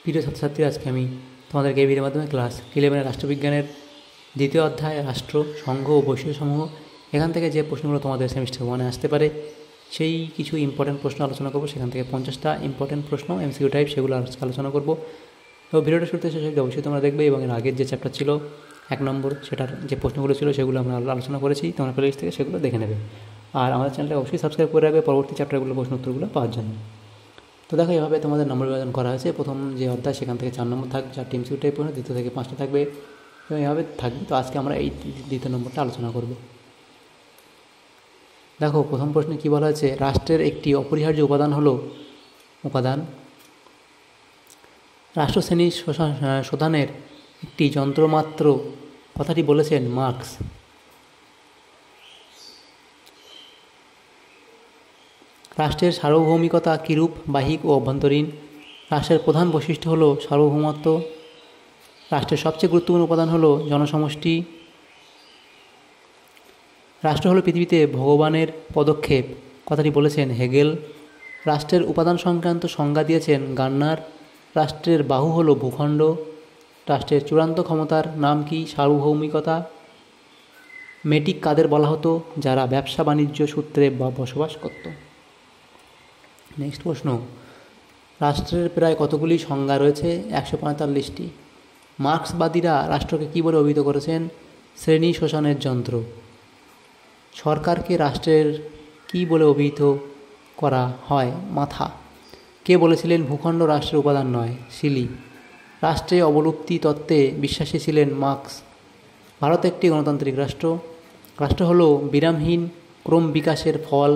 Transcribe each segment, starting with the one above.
প্রিয় ছাত্রছাত্রী, আজকে আমি তোমাদেরকে এই ভিডিওর মাধ্যমে ক্লাস 11 রাষ্ট্রবিজ্ঞানের দ্বিতীয় অধ্যায় রাষ্ট্র, সংঘ ও বৈশিষ্ট্যসমূহ এখান থেকে যে প্রশ্নগুলো তোমাদের সেমিস্টার 1-এ আসতে পারে সেই কিছু ইম্পর্টেন্ট প্রশ্ন আলোচনা করবো। সেখান থেকে 50টা ইম্পর্টেন্ট প্রশ্ন এমসিকিউ টাইপ, সেগুলো আলোচনা করবো। তো ভিডিওটা শুরুতে শেষ হয়ে অবশ্যই তোমরা দেখবে, এবং এর আগের যে চ্যাপ্টার ছিল 1 নম্বর, সেটার যে প্রশ্নগুলো ছিল সেগুলো আমরা আলোচনা করেছি, তোমরা প্লেলিস্ট থেকে সেগুলো দেখে নেবে। আর আমাদের চ্যানেলটা অবশ্যই সাবস্ক্রাইব করে রাখবে পরবর্তী চ্যাপ্টারগুলো প্রশ্ন উত্তরগুলো পাওয়ার জন্য। তো দেখো, এভাবে তোমাদের নম্বর বিভাজন করা হয়েছে। প্রথম যে অধ্যায় সেখান থেকে 4 নম্বর থাকবে, 4টি এমসিকিউ টাইপ প্রশ্ন, দ্বিতীয় থেকে 5টা থাকবে, এবং এভাবে থাকবে। তো আজকে আমরা এই দ্বিতীয় নম্বরটা আলোচনা করব। দেখো, প্রথম প্রশ্নে কী বলা হয়েছে, রাষ্ট্রের একটি অপরিহার্য উপাদান রাষ্ট্রশ্রেণী শোধনের একটি যন্ত্রমাত্র, কথাটি বলেছেন মার্কস। রাষ্ট্রের সার্বভৌমিকতা কিরূপ, বাহ্যিক ও অভ্যন্তরীণ? রাষ্ট্রের প্রধান বৈশিষ্ট্য হলো সার্বভৌমত্ব। রাষ্ট্রের সবচেয়ে গুরুত্বপূর্ণ উপাদান হলো জনসমষ্টি। রাষ্ট্র হলো পৃথিবীতে ভগবানের পদক্ষেপ, কথাটি বলেছেন হেগেল। রাষ্ট্রের উপাদান সংক্রান্ত সংজ্ঞা দিয়েছেন গার্নার। রাষ্ট্রের বাহু হলো ভূখণ্ড। রাষ্ট্রের চূড়ান্ত ক্ষমতার নাম কি? সার্বভৌমিকতা। মেটিক কাদের বলা হতো? যারা ব্যবসা বাণিজ্য সূত্রে বসবাস করত। নেক্সট প্রশ্ন, রাষ্ট্রের প্রায় কতগুলি সংজ্ঞা রয়েছে? 145টি। মার্ক্সবাদীরা রাষ্ট্রকে কী বলে অভিহিত করেছেন? শ্রেণী শোষণের যন্ত্র। সরকারকে রাষ্ট্রের কী বলে অভিহিত করা হয়? মাথা। কে বলেছিলেন ভূখণ্ড রাষ্ট্রের উপাদান নয়? সিলি। রাষ্ট্রে অবলুপ্তি তত্ত্বে বিশ্বাসী ছিলেন মার্ক্স। ভারত একটি গণতান্ত্রিক রাষ্ট্র। রাষ্ট্র হলো বিরামহীন ক্রম বিকাশের ফল,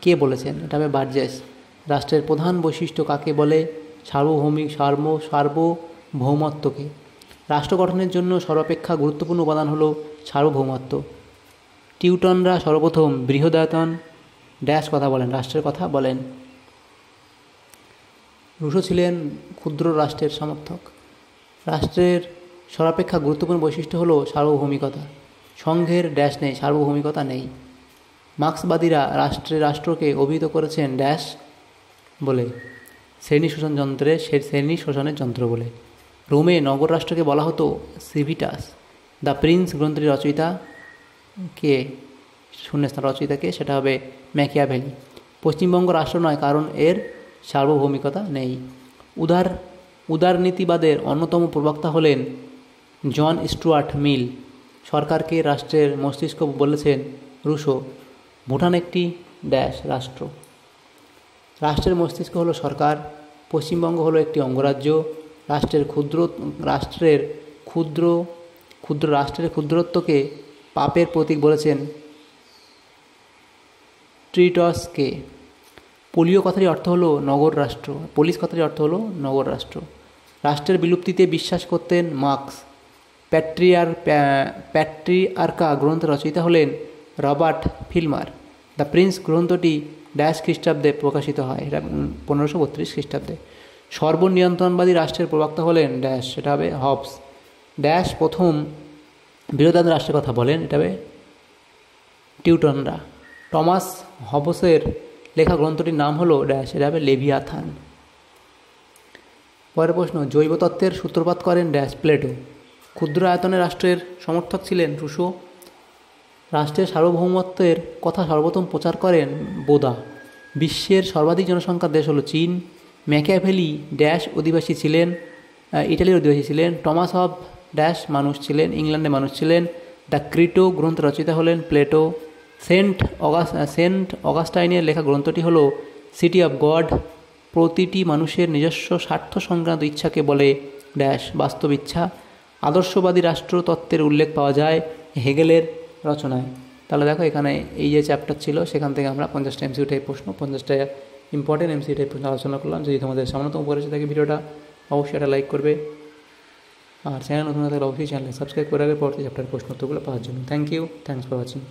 কে বলেছেন? এটা হবে বার্জেস। রাষ্ট্রের প্রধান বৈশিষ্ট্য কাকে বলে? সার্বভৌমত্বকে। রাষ্ট্র গঠনের জন্য সর্বাপেক্ষা গুরুত্বপূর্ণ উপাদান হলো সার্বভৌমত্ব। টিউটনরা সর্বপ্রথম বৃহদায়তন ড্যাশ কথা বলেন, রাষ্ট্রের কথা বলেন। রুশো ছিলেন ক্ষুদ্র রাষ্ট্রের সমর্থক। রাষ্ট্রের সর্বাপেক্ষা গুরুত্বপূর্ণ বৈশিষ্ট্য হলো সার্বভৌমিকতা। সংঘের ড্যাশ নেই, সার্বভৌমিকতা নেই। মার্ক্সবাদীরা রাষ্ট্রকে অভিহিত করেছেন ড্যাশ বলে? শ্রেণী শোষণের যন্ত্র বলে। রোমে নগর রাষ্ট্রকে বলা হতো সিভিটাস। দ্য প্রিন্স গ্রন্থটির রচয়িতা কে? শূন্যস্থান রচয়িতাকে, সেটা হবে ম্যাকিয়াভেলি। পশ্চিমবঙ্গ রাষ্ট্র নয়, কারণ এর সার্বভৌমিকতা নেই। উদারনীতিবাদের অন্যতম প্রবক্তা হলেন জন স্টুয়ার্ট মিল। সরকারকে রাষ্ট্রের মস্তিষ্ক বলেছেন রুশো। ভুটান একটি ড্যাশ রাষ্ট্র। রাষ্ট্রের মস্তিষ্ক হলো সরকার। পশ্চিমবঙ্গ হলো একটি অঙ্গরাজ্য। রাষ্ট্রের ক্ষুদ্রত্বকে পাপের প্রতীক বলেছেন ট্রিটসকে। পোলিও কথাটির অর্থ হলো নগর রাষ্ট্র। পুলিশ কথাটির অর্থ হলো নগর রাষ্ট্র। রাষ্ট্রের বিলুপ্তিতে বিশ্বাস করতেন মার্ক্স। প্যাট্রিয়ার্কা গ্রন্থের রচয়িতা হলেন রবার্ট ফিলমার। দ্য প্রিন্স গ্রন্থটি ড্যাশ খ্রিস্টাব্দে প্রকাশিত হয়, এটা 1532 খ্রিস্টাব্দে। সর্বনিয়ন্ত্রণবাদী রাষ্ট্রের প্রবক্তা হলেন ড্যাশ, সেটা হবে হবস। ড্যাশ প্রথম বৃহদায়তন রাষ্ট্রের কথা বলেন, এটা হবে টিউটনরা। টমাস হবসের লেখা গ্রন্থটির নাম হলো ড্যাশ, এটা হবে লেভিয়াথান। পরের প্রশ্ন, জৈবতত্ত্বের সূত্রপাত করেন ড্যাশ প্লেটো। ক্ষুদ্র আয়তনের রাষ্ট্রের সমর্থক ছিলেন রুশো। রাষ্ট্রের সার্বভৌমত্বের কথা সর্বপ্রথম প্রচার করেন বোদা। বিশ্বের সর্বাধিক জনসংখ্যার দেশ হলো চীন। ম্যাকিয়াভেলি ড্যাশ অধিবাসী ছিলেন, ইটালির অধিবাসী ছিলেন। টমাস অব ড্যাশ মানুষ ছিলেন, ইংল্যান্ডের মানুষ ছিলেন। দ্য ক্রিটো গ্রন্থের রচয়িতা হলেন প্লেটো। সেন্ট অগাস্টাইনের লেখা গ্রন্থটি হলো সিটি অব গড। প্রতিটি মানুষের নিজস্ব স্বার্থ সংক্রান্ত ইচ্ছাকে বলে ড্যাশ বাস্তব ইচ্ছা। আদর্শবাদী রাষ্ট্র তত্ত্বের উল্লেখ পাওয়া যায় হেগেলের রচনায়। তাহলে দেখো, এখানে এই যে চ্যাপ্টার ছিল সেখান থেকে আমরা 50টা এমসিকিউ টাইপ প্রশ্ন, 50টা ইম্পর্টেন্ট এমসিকিউ টাইপ প্রশ্ন আলোচনা করলাম। যদি তোমাদের সামান্যতম উপকার থাকে ভিডিওটা, অবশ্যই একটা লাইক করবে। আর চ্যানেল নতুন থাকলে অবশ্যই চ্যানেলে সাবস্ক্রাইব করে রাখবে পরবর্তী চ্যাপ্টার প্রশ্ন উত্তরগুলো পাওয়ার জন্য। Thank you, thanks for watching.